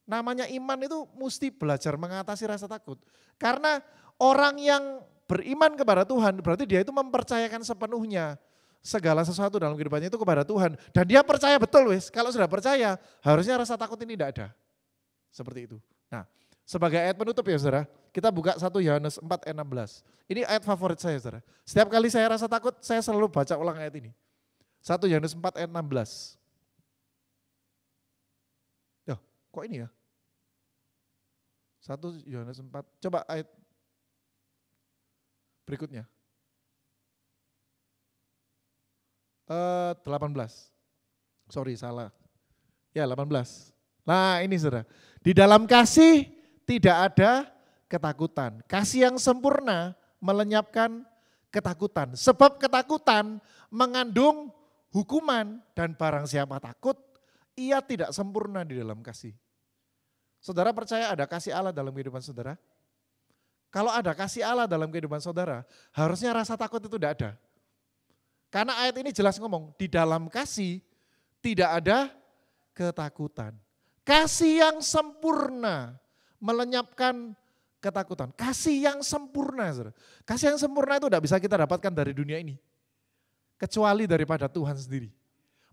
Speaker 1: Namanya iman itu mesti belajar mengatasi rasa takut. Karena orang yang beriman kepada Tuhan berarti dia itu mempercayakan sepenuhnya segala sesuatu dalam kehidupannya itu kepada Tuhan. Dan dia percaya betul wis, kalau sudah percaya harusnya rasa takut ini tidak ada. Seperti itu. Nah sebagai ayat penutup ya saudara, kita buka 1 Yohanes 4 ayat 16. Ini ayat favorit saya saudara. Setiap kali saya rasa takut saya selalu baca ulang ayat ini. 1 Yohanes 4 ayat 16. Kok ini ya? 1 Yohanes 4, coba ayat berikutnya. 18, sorry salah. Ya 18. Nah ini saudara, di dalam kasih tidak ada ketakutan. Kasih yang sempurna melenyapkan ketakutan. Sebab ketakutan mengandung hukuman dan barang siapa takut, ia tidak sempurna di dalam kasih. Saudara percaya ada kasih Allah dalam kehidupan saudara? Kalau ada kasih Allah dalam kehidupan saudara, harusnya rasa takut itu tidak ada. Karena ayat ini jelas ngomong, di dalam kasih tidak ada ketakutan. Kasih yang sempurna melenyapkan ketakutan. Kasih yang sempurna. Saudara. Kasih yang sempurna itu tidak bisa kita dapatkan dari dunia ini. Kecuali daripada Tuhan sendiri.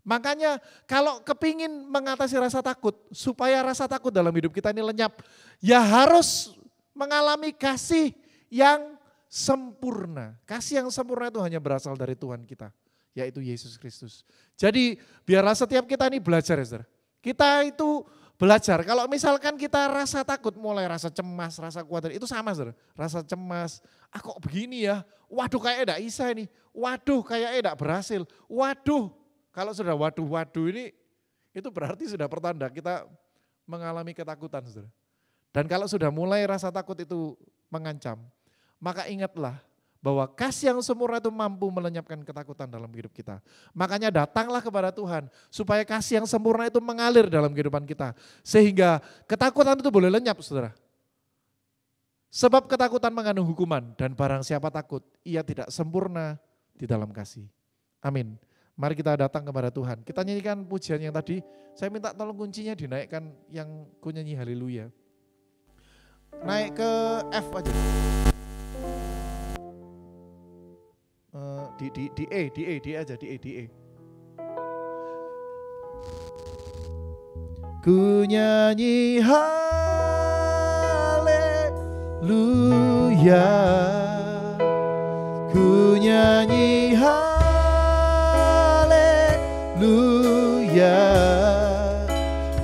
Speaker 1: Makanya kalau kepingin mengatasi rasa takut, supaya rasa takut dalam hidup kita ini lenyap, ya harus mengalami kasih yang sempurna. Kasih yang sempurna itu hanya berasal dari Tuhan kita, yaitu Yesus Kristus. Jadi biarlah setiap kita ini belajar ya saudara. Kita itu belajar, kalau misalkan kita rasa takut, mulai rasa cemas, rasa khawatir, itu sama saudara. Rasa cemas, kok begini ya, waduh kayaknya enggak bisa ini, waduh kayaknya enggak berhasil, waduh. Kalau sudah waduh ini, itu berarti sudah pertanda kita mengalami ketakutan saudara. Dan kalau sudah mulai rasa takut itu mengancam, maka ingatlah bahwa kasih yang sempurna itu mampu melenyapkan ketakutan dalam hidup kita. Makanya datanglah kepada Tuhan supaya kasih yang sempurna itu mengalir dalam kehidupan kita. Sehingga ketakutan itu boleh lenyap saudara. Sebab ketakutan mengandung hukuman dan barang siapa takut, ia tidak sempurna di dalam kasih. Amin. Mari kita datang kepada Tuhan. Kita nyanyikan pujian yang tadi. Saya minta tolong kuncinya dinaikkan yang ku nyanyi haleluya. Naik ke F aja. Di E. Ku nyanyi haleluya. Ku nyanyi haleluya.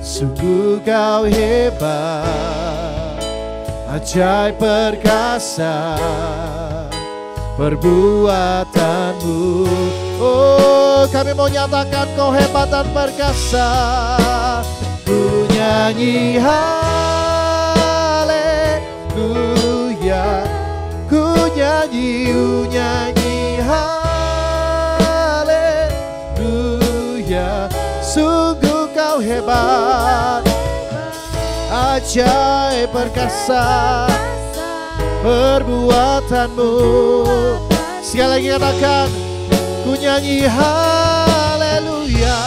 Speaker 1: Sungguh kau hebat, ajaib perkasa perbuatanmu. Oh kami mau nyatakan kau hebat dan perkasa. Ku nyanyi haleluya. Ku nyanyi haleluya. Sungguh kau hebat, ajaib perkasa perbuatanmu. Sekali lagi katakan, ku nyanyi haleluya. haleluya.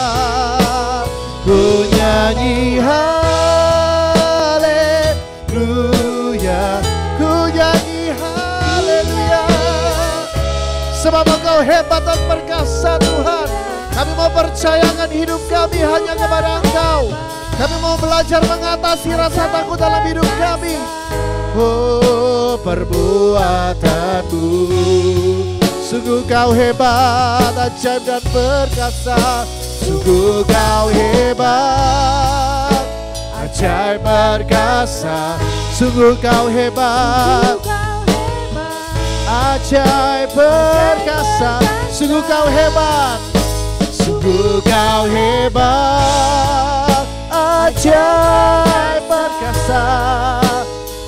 Speaker 1: Ku nyanyi haleluya, ku nyanyi haleluya. Sebab Engkau hebat dan perkasa Tuhan. Kami mau percayakan hidup kami hanya kepada Engkau. Kami mau belajar mengatasi rasa takut dalam hidup kami. Oh, perbuatanmu sungguh Kau hebat, ajaib dan perkasa. Sungguh Kau hebat, ajaib perkasa. Sungguh Kau hebat, ajaib perkasa. Sungguh Kau hebat, sungguh Kau hebat, ajaib perkasa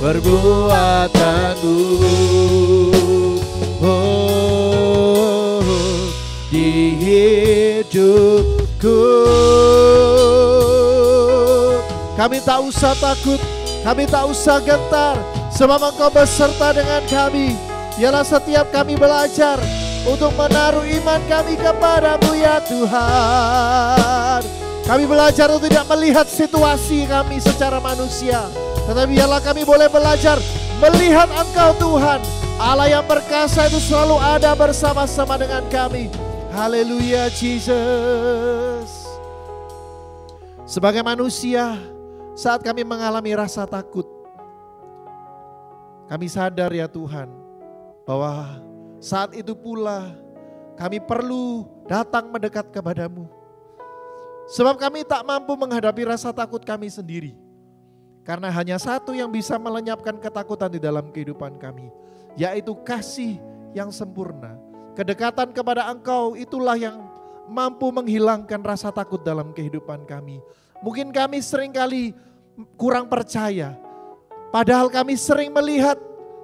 Speaker 1: perbuatanmu. Oh, di hidupku kami tak usah takut, kami tak usah gentar, sebab Engkau beserta dengan kami. Ialah setiap kami belajar untuk menaruh iman kami kepadamu ya Tuhan. Kami belajar untuk tidak melihat situasi kami secara manusia, tetapi biarlah kami boleh belajar melihat Engkau Tuhan, Allah yang perkasa itu selalu ada bersama-sama dengan kami. Haleluya Jesus. Sebagai manusia, saat kami mengalami rasa takut, kami sadar ya Tuhan, bahwa saat itu pula kami perlu datang mendekat kepadamu. Sebab kami tak mampu menghadapi rasa takut kami sendiri. Karena hanya satu yang bisa melenyapkan ketakutan di dalam kehidupan kami, yaitu kasih yang sempurna. Kedekatan kepada Engkau itulah yang mampu menghilangkan rasa takut dalam kehidupan kami. Mungkin kami seringkali kurang percaya, padahal kami sering melihat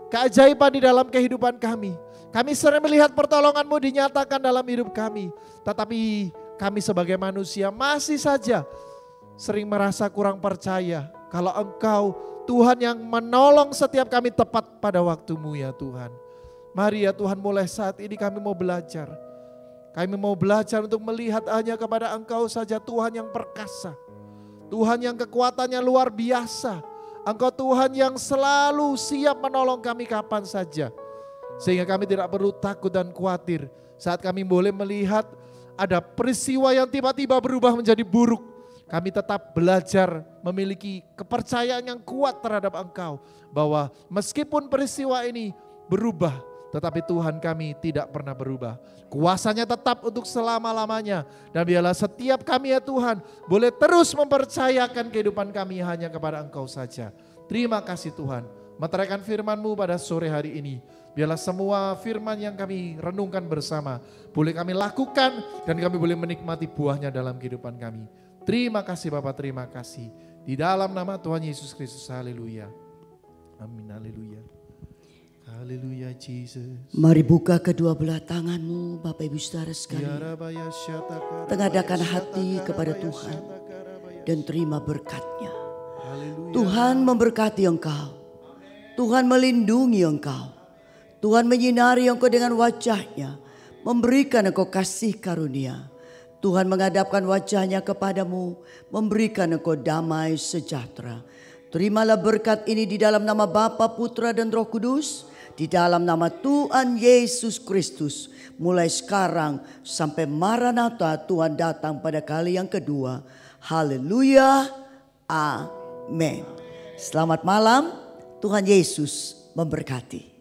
Speaker 1: keajaiban di dalam kehidupan kami. Kami sering melihat pertolongan-Mu dinyatakan dalam hidup kami. Tetapi kami sebagai manusia masih saja sering merasa kurang percaya kalau Engkau Tuhan yang menolong setiap kami tepat pada waktu-Mu ya Tuhan. Mari ya Tuhan, mulai saat ini kami mau belajar. Kami mau belajar untuk melihat hanya kepada Engkau saja, Tuhan yang perkasa. Tuhan yang kekuatannya luar biasa. Engkau Tuhan yang selalu siap menolong kami kapan saja. Sehingga kami tidak perlu takut dan khawatir saat kami boleh melihat ada peristiwa yang tiba-tiba berubah menjadi buruk. Kami tetap belajar memiliki kepercayaan yang kuat terhadap Engkau. Bahwa meskipun peristiwa ini berubah, tetapi Tuhan kami tidak pernah berubah. Kuasanya tetap untuk selama-lamanya. Dan biarlah setiap kami ya Tuhan boleh terus mempercayakan kehidupan kami hanya kepada Engkau saja. Terima kasih Tuhan. Meteraikan firman-Mu pada sore hari ini. Biarlah semua firman yang kami renungkan bersama boleh kami lakukan dan kami boleh menikmati buahnya dalam kehidupan kami. Terima kasih Bapa, terima kasih. Di dalam nama Tuhan Yesus Kristus, haleluya. Amin, haleluya. Haleluya Jesus.
Speaker 2: Mari buka kedua belah tanganmu Bapak Ibu Saudara sekalian. Tengadahkan hati kepada Tuhan dan terima berkat-Nya. Tuhan memberkati engkau. Tuhan melindungi engkau. Tuhan menyinari engkau dengan wajah-Nya, memberikan engkau kasih karunia. Tuhan menghadapkan wajah-Nya kepadamu, memberikan engkau damai sejahtera. Terimalah berkat ini di dalam nama Bapa, Putra dan Roh Kudus, di dalam nama Tuhan Yesus Kristus. Mulai sekarang sampai Maranatha, Tuhan datang pada kali yang kedua. Haleluya, amin. Selamat malam, Tuhan Yesus memberkati.